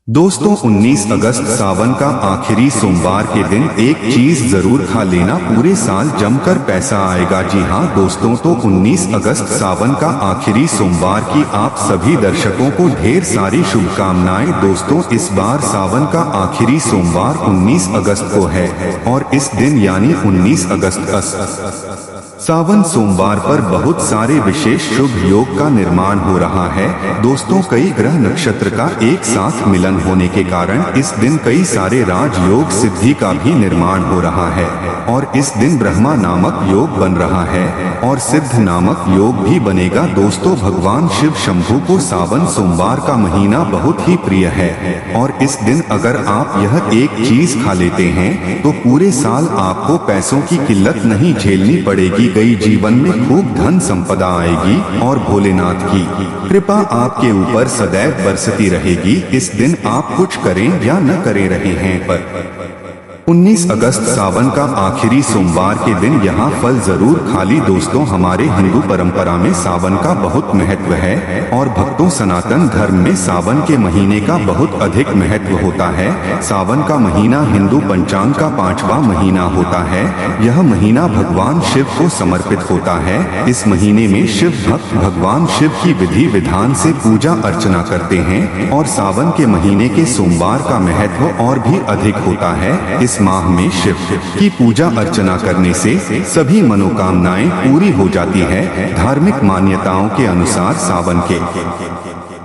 दोस्तों 19 अगस्त सावन का आखिरी सोमवार के दिन एक चीज जरूर खा लेना, पूरे साल जमकर पैसा आएगा। जी हाँ दोस्तों, तो 19 अगस्त सावन का आखिरी सोमवार की आप सभी दर्शकों को ढेर सारी शुभकामनाएं। दोस्तों इस बार सावन का आखिरी सोमवार 19 अगस्त को है और इस दिन यानी 19 अगस्त सावन सोमवार पर बहुत सारे विशेष शुभ योग का निर्माण हो रहा है। दोस्तों कई ग्रह नक्षत्र का एक साथ मिलन होने के कारण इस दिन कई सारे राजयोग सिद्धि का भी निर्माण हो रहा है और इस दिन ब्रह्मा नामक योग बन रहा है और सिद्ध नामक योग भी बनेगा। दोस्तों भगवान शिव शंभू को सावन सोमवार का महीना बहुत ही प्रिय है और इस दिन अगर आप यह एक चीज खा लेते हैं तो पूरे साल आपको पैसों की किल्लत नहीं झेलनी पड़ेगी। गई जीवन में खूब धन संपदा आएगी और भोलेनाथ की कृपा आपके ऊपर सदैव बरसती रहेगी। इस दिन आप कुछ करें या न करें रहे हैं पर 19 अगस्त सावन का आखिरी सोमवार के दिन यहाँ फल जरूर खा ली। दोस्तों हमारे हिंदू परंपरा में सावन का बहुत महत्व है और भक्तों सनातन धर्म में सावन के महीने का बहुत अधिक महत्व होता है। सावन का महीना हिंदू पंचांग का 5वां महीना होता है। यह महीना भगवान शिव को समर्पित होता है। इस महीने में शिव भक्त भगवान शिव की विधि विधान से पूजा अर्चना करते हैं और सावन के महीने के सोमवार का महत्व और भी अधिक होता है। इस माह में शिव की पूजा अर्चना करने से सभी मनोकामनाएं पूरी हो जाती है। धार्मिक मान्यताओं के अनुसार सावन के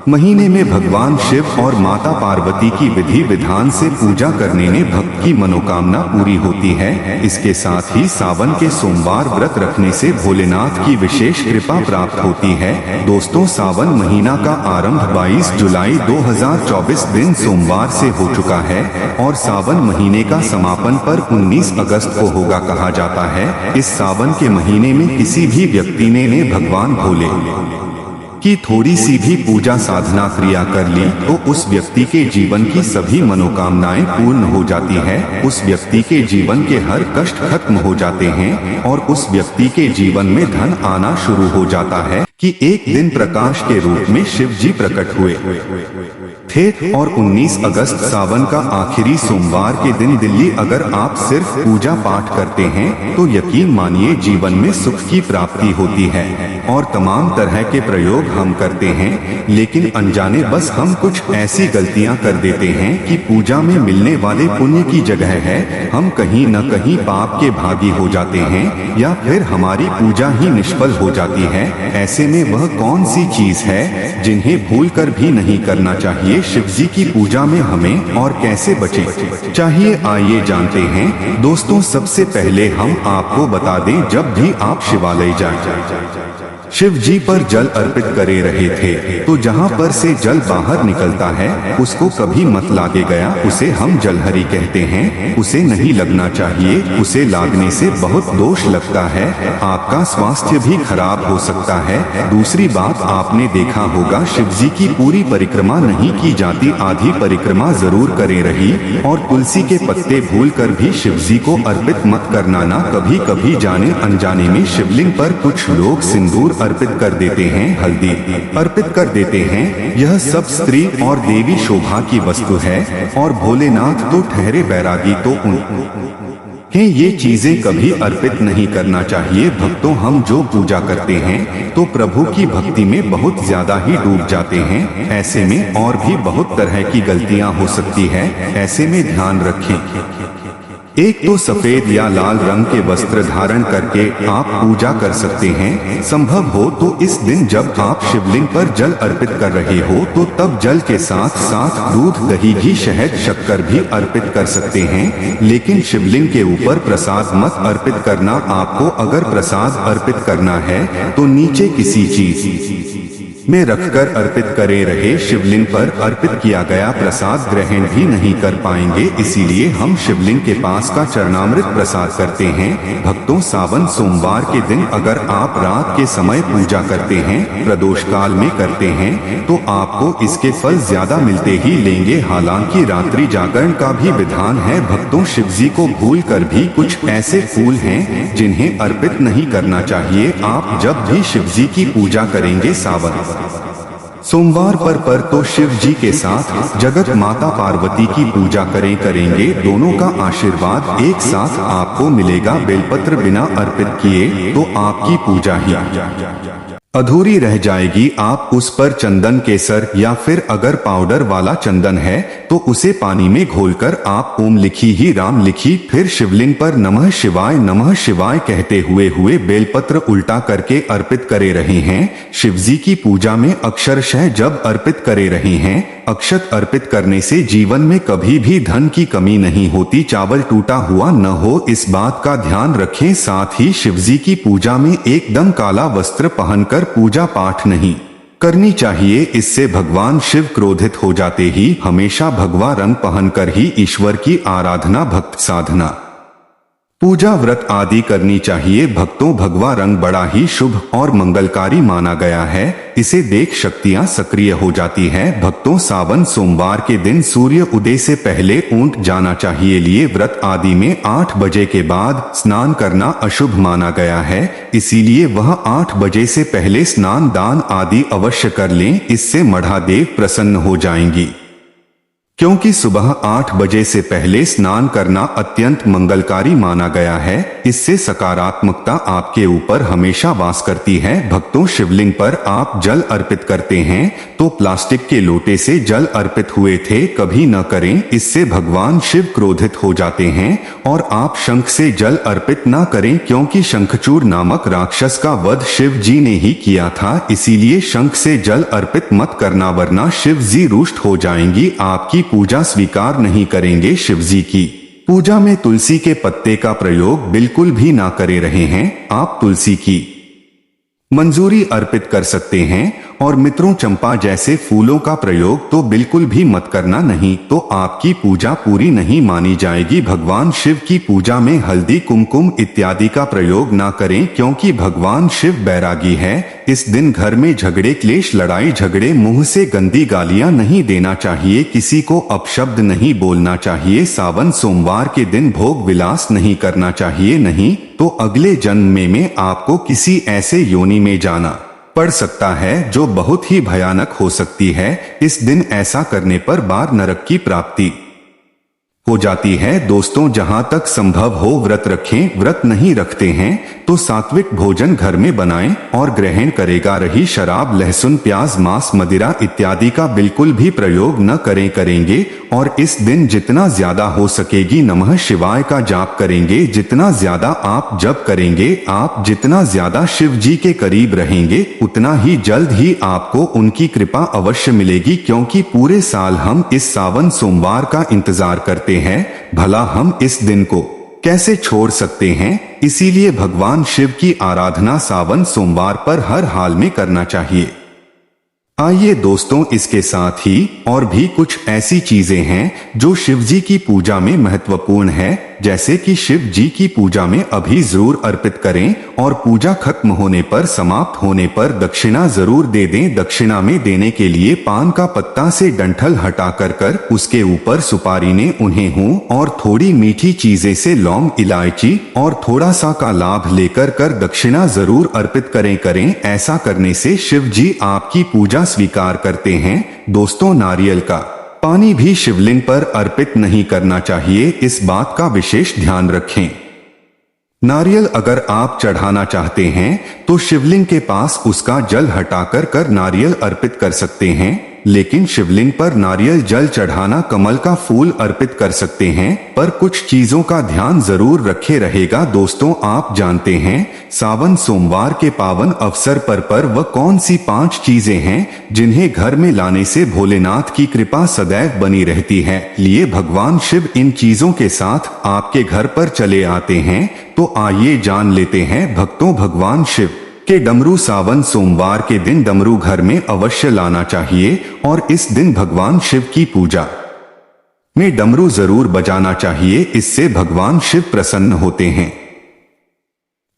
महीने में भगवान शिव और माता पार्वती की विधि विधान से पूजा करने में भक्त की मनोकामना पूरी होती है। इसके साथ ही सावन के सोमवार व्रत रखने से भोलेनाथ की विशेष कृपा प्राप्त होती है। दोस्तों सावन महीना का आरंभ 22 जुलाई 2024 दिन सोमवार से हो चुका है और सावन महीने का समापन पर 19 अगस्त को होगा कहा जाता है। इस सावन के महीने में किसी भी व्यक्ति ने भगवान भोले की थोड़ी सी भी पूजा साधना क्रिया कर ली तो उस व्यक्ति के जीवन की सभी मनोकामनाएं पूर्ण हो जाती है। उस व्यक्ति के जीवन के हर कष्ट खत्म हो जाते हैं और उस व्यक्ति के जीवन में धन आना शुरू हो जाता है कि एक दिन प्रकाश के रूप में शिव जी प्रकट हुए थे और 19 अगस्त सावन का आखिरी सोमवार के दिन दिल्ली अगर आप सिर्फ पूजा पाठ करते हैं तो यकीन मानिए जीवन में सुख की प्राप्ति होती है और तमाम तरह के प्रयोग हम करते हैं, लेकिन अनजाने बस हम कुछ ऐसी गलतियां कर देते हैं कि पूजा में मिलने वाले पुण्य की जगह है हम कहीं न कहीं पाप के भागी हो जाते हैं या फिर हमारी पूजा ही निष्फल हो जाती है। ऐसे में वह कौन सी चीज है जिन्हें भूल कर भी नहीं करना चाहिए। शिव जी की पूजा में हमें और कैसे बचें चाहिए आइए जानते हैं। दोस्तों सबसे पहले हम आपको बता दें, जब भी आप शिवालय जाएं शिव जी पर जल अर्पित करे रहे थे तो जहाँ पर से जल बाहर निकलता है उसको कभी मत लागे गया, उसे हम जलहरी कहते हैं। उसे नहीं लगना चाहिए, उसे लागने से बहुत दोष लगता है, आपका स्वास्थ्य भी खराब हो सकता है। दूसरी बात आपने देखा होगा शिव जी की पूरी परिक्रमा नहीं की जाती, आधी परिक्रमा जरूर करे रही और तुलसी के पत्ते भूल कर भी शिव जी को अर्पित मत करना ना। कभी कभी जाने अनजाने में शिवलिंग पर कुछ लोग सिंदूर अर्पित कर देते हैं, हल्दी अर्पित कर देते हैं। यह सब स्त्री और देवी शोभा की वस्तु है और भोलेनाथ तो ठहरे बैरागी, तो उन्हें ये चीजें कभी अर्पित नहीं करना चाहिए। भक्तों हम जो पूजा करते हैं तो प्रभु की भक्ति में बहुत ज्यादा ही डूब जाते हैं। ऐसे में और भी बहुत तरह की गलतियां हो सकती है, ऐसे में ध्यान रखें। एक तो सफेद या लाल रंग के वस्त्र धारण करके आप पूजा कर सकते हैं। संभव हो तो इस दिन जब आप शिवलिंग पर जल अर्पित कर रहे हो तो तब जल के साथ साथ दूध, दही, घी, शहद, शक्कर भी अर्पित कर सकते हैं, लेकिन शिवलिंग के ऊपर प्रसाद मत अर्पित करना। आपको अगर प्रसाद अर्पित करना है तो नीचे किसी चीज में रखकर अर्पित करे रहे। शिवलिंग पर अर्पित किया गया प्रसाद ग्रहण भी नहीं कर पाएंगे, इसीलिए हम शिवलिंग के पास का चरणामृत प्रसाद करते हैं। भक्तों सावन सोमवार के दिन अगर आप रात के समय पूजा करते हैं, प्रदोष काल में करते हैं तो आपको इसके फल ज्यादा मिलते ही लेंगे। हालांकि रात्रि जागरण का भी विधान है। भक्तों शिव जी को भूल कर भी कुछ ऐसे फूल हैं जिन्हें अर्पित नहीं करना चाहिए। आप जब भी शिव जी की पूजा करेंगे सावन सोमवार पर तो शिव जी के साथ जगत माता पार्वती की पूजा करेंगे। दोनों का आशीर्वाद एक साथ आपको मिलेगा। बेलपत्र बिना अर्पित किए तो आपकी पूजा ही अधूरी रह जाएगी। आप उस पर चंदन केसर या फिर अगर पाउडर वाला चंदन है तो उसे पानी में घोलकर आप ओम लिखी ही राम लिखी, फिर शिवलिंग पर नमः शिवाय कहते हुए बेलपत्र उल्टा करके अर्पित करे रहे हैं। शिवजी की पूजा में अक्षरशः जब अर्पित करे रहे हैं। अक्षत अर्पित करने से जीवन में कभी भी धन की कमी नहीं होती, चावल टूटा हुआ न हो, इस बात का ध्यान रखें। साथ ही शिवजी की पूजा में एकदम काला वस्त्र पहनकर पूजा पाठ नहीं करनी चाहिए, इससे भगवान शिव क्रोधित हो जाते ही। हमेशा भगवा रंग पहनकर ही ईश्वर की आराधना, भक्त साधना, पूजा व्रत आदि करनी चाहिए। भक्तों, भगवा रंग बड़ा ही शुभ और मंगलकारी माना गया है, इसे देख शक्तियां सक्रिय हो जाती है। भक्तों, सावन सोमवार के दिन सूर्य उदय से पहले ऊंट जाना चाहिए। लिए व्रत आदि में 8 बजे के बाद स्नान करना अशुभ माना गया है, इसीलिए वह 8 बजे से पहले स्नान दान आदि अवश्य कर लें, इससे मढ़ादेव प्रसन्न हो जाएंगी। क्योंकि सुबह 8 बजे से पहले स्नान करना अत्यंत मंगलकारी माना गया है, इससे सकारात्मकता आपके ऊपर हमेशा वास करती है। भक्तों, शिवलिंग पर आप जल अर्पित करते हैं तो प्लास्टिक के लोटे से जल अर्पित हुए थे कभी न करें, इससे भगवान शिव क्रोधित हो जाते हैं। और आप शंख से जल अर्पित न करें, क्योंकि शंखचूर नामक राक्षस का वध शिव जी ने ही किया था, इसीलिए शंख से जल अर्पित मत करना, वरना शिव जी रुष्ट हो जाएंगी, आपकी पूजा स्वीकार नहीं करेंगे। शिवजी की पूजा में तुलसी के पत्ते का प्रयोग बिल्कुल भी ना करे रहे हैं। आप तुलसी की मंजूरी अर्पित कर सकते हैं और मित्रों, चंपा जैसे फूलों का प्रयोग तो बिल्कुल भी मत करना, नहीं तो आपकी पूजा पूरी नहीं मानी जाएगी। भगवान शिव की पूजा में हल्दी कुमकुम इत्यादि का प्रयोग ना करें, क्योंकि भगवान शिव बैरागी है। इस दिन घर में झगड़े क्लेश लड़ाई झगड़े, मुंह से गंदी गालियां नहीं देना चाहिए, किसी को अपशब्द नहीं बोलना चाहिए। सावन सोमवार के दिन भोग विलास नहीं करना चाहिए, नहीं तो अगले जन्म में आपको किसी ऐसे योनि में जाना पड़ सकता है जो बहुत ही भयानक हो सकती है। इस दिन ऐसा करने पर बार नरक की प्राप्ति हो जाती है। दोस्तों, जहां तक संभव हो व्रत रखें। व्रत नहीं रखते हैं तो सात्विक भोजन घर में बनाएं और ग्रहण करेगा। रही शराब, लहसुन, प्याज, मांस, मदिरा इत्यादि का बिल्कुल भी प्रयोग न करेंगे। और इस दिन जितना ज्यादा हो सकेगी नमः शिवाय का जाप करेंगे। जितना ज्यादा आप जप करेंगे, आप जितना ज्यादा शिव जी के करीब रहेंगे, उतना ही जल्द ही आपको उनकी कृपा अवश्य मिलेगी। क्योंकि पूरे साल हम इस सावन सोमवार का इंतजार करते हैं, भला हम इस दिन को कैसे छोड़ सकते हैं। इसीलिए भगवान शिव की आराधना सावन सोमवार पर हर हाल में करना चाहिए। आइए दोस्तों, इसके साथ ही और भी कुछ ऐसी चीजें हैं जो शिव जी की पूजा में महत्वपूर्ण है, जैसे कि शिव जी की पूजा में अभी जरूर अर्पित करें और पूजा खत्म होने पर, समाप्त होने पर दक्षिणा जरूर दे दें। दक्षिणा में देने के लिए पान का पत्ता से डंठल हटा कर उसके ऊपर सुपारी ने उन्हें हूँ और थोड़ी मीठी चीजें से लौंग, इलायची और थोड़ा सा का लाभ लेकर दक्षिणा जरूर अर्पित करें। ऐसा करने से शिव जी आपकी पूजा स्वीकार करते हैं। दोस्तों, नारियल का पानी भी शिवलिंग पर अर्पित नहीं करना चाहिए, इस बात का विशेष ध्यान रखें। नारियल अगर आप चढ़ाना चाहते हैं तो शिवलिंग के पास उसका जल हटाकर नारियल अर्पित कर सकते हैं, लेकिन शिवलिंग पर नारियल जल चढ़ाना, कमल का फूल अर्पित कर सकते हैं, पर कुछ चीजों का ध्यान जरूर रखे रहेगा। दोस्तों, आप जानते हैं सावन सोमवार के पावन अवसर पर वह कौन सी 5 चीजें हैं जिन्हें घर में लाने से भोलेनाथ की कृपा सदैव बनी रहती है। लिए भगवान शिव इन चीजों के साथ आपके घर पर चले आते हैं, तो आइए जान लेते हैं। भक्तों, भगवान शिव के डमरू सावन सोमवार के दिन डमरू घर में अवश्य लाना चाहिए और इस दिन भगवान शिव की पूजा में डमरू जरूर बजाना चाहिए, इससे भगवान शिव प्रसन्न होते हैं।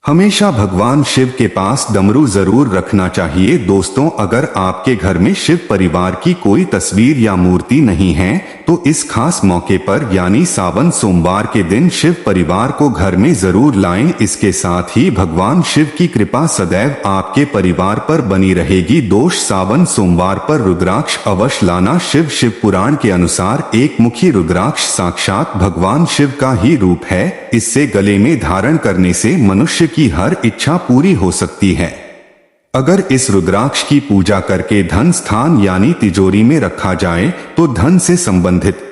हमेशा भगवान शिव के पास डमरू जरूर रखना चाहिए। दोस्तों, अगर आपके घर में शिव परिवार की कोई तस्वीर या मूर्ति नहीं है तो इस खास मौके पर यानी सावन सोमवार के दिन शिव परिवार को घर में जरूर लाएं। इसके साथ ही भगवान शिव की कृपा सदैव आपके परिवार पर बनी रहेगी। दोष सावन सोमवार पर रुद्राक्ष अवश्य लाना। शिव पुराण के अनुसार एक मुखी रुद्राक्ष साक्षात भगवान शिव का ही रूप है। इससे गले में धारण करने से मनुष्य की हर इच्छा पूरी हो सकती है। अगर इस रुद्राक्ष की पूजा करके धन स्थान यानी तिजोरी में रखा जाए तो धन से संबंधित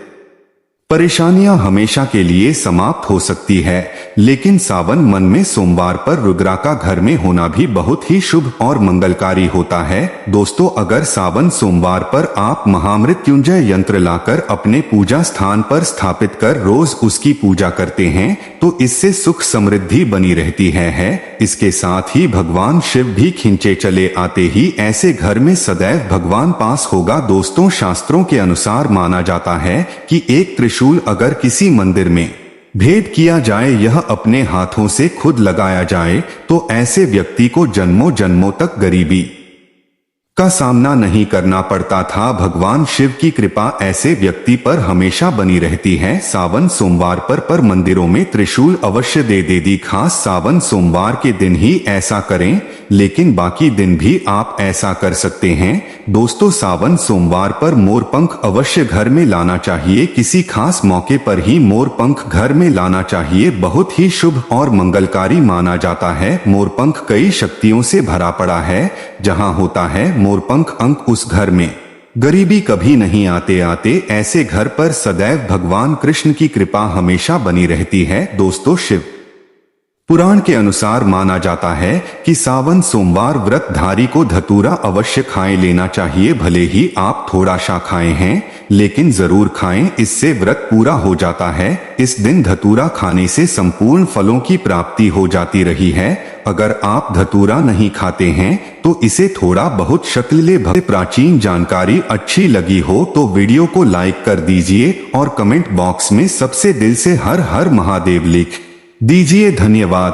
परेशानियां हमेशा के लिए समाप्त हो सकती है। लेकिन सावन मन में सोमवार पर रुद्रा का घर में होना भी बहुत ही शुभ और मंगलकारी होता है। दोस्तों, अगर सावन सोमवार पर आप महामृत्युंजय यंत्र लाकर अपने पूजा स्थान पर स्थापित कर रोज उसकी पूजा करते हैं तो इससे सुख समृद्धि बनी रहती है। इसके साथ ही भगवान शिव भी खिंचे चले आते ही ऐसे घर में सदैव भगवान पास होगा। दोस्तों, शास्त्रों के अनुसार माना जाता है कि एक त्रिशूल अगर किसी मंदिर में भेंट किया जाए, यह अपने हाथों से खुद लगाया जाए तो ऐसे व्यक्ति को जन्मों जन्मों तक गरीबी का सामना नहीं करना पड़ता था। भगवान शिव की कृपा ऐसे व्यक्ति पर हमेशा बनी रहती है। सावन सोमवार पर मंदिरों में त्रिशूल अवश्य दे दी। खास सावन सोमवार के दिन ही ऐसा करें, लेकिन बाकी दिन भी आप ऐसा कर सकते हैं। दोस्तों, सावन सोमवार पर मोरपंख अवश्य घर में लाना चाहिए। किसी खास मौके पर ही मोरपंख घर में लाना चाहिए। बहुत ही शुभ और मंगलकारी माना जाता है। मोरपंख कई शक्तियों से भरा पड़ा है। जहां होता है मोरपंख अंक, उस घर में गरीबी कभी नहीं आते। ऐसे घर पर सदैव भगवान कृष्ण की कृपा हमेशा बनी रहती है। दोस्तों, शिव पुराण के अनुसार माना जाता है कि सावन सोमवार व्रतधारी को धतूरा अवश्य खाए लेना चाहिए। भले ही आप थोड़ा सा खाए हैं, लेकिन जरूर खाएं, इससे व्रत पूरा हो जाता है। इस दिन धतूरा खाने से संपूर्ण फलों की प्राप्ति हो जाती रही है। अगर आप धतूरा नहीं खाते हैं तो इसे थोड़ा बहुत शक्ल ले। प्राचीन जानकारी अच्छी लगी हो तो वीडियो को लाइक कर दीजिए और कमेंट बॉक्स में सबसे दिल से हर हर महादेव लिख दीजिए। धन्यवाद।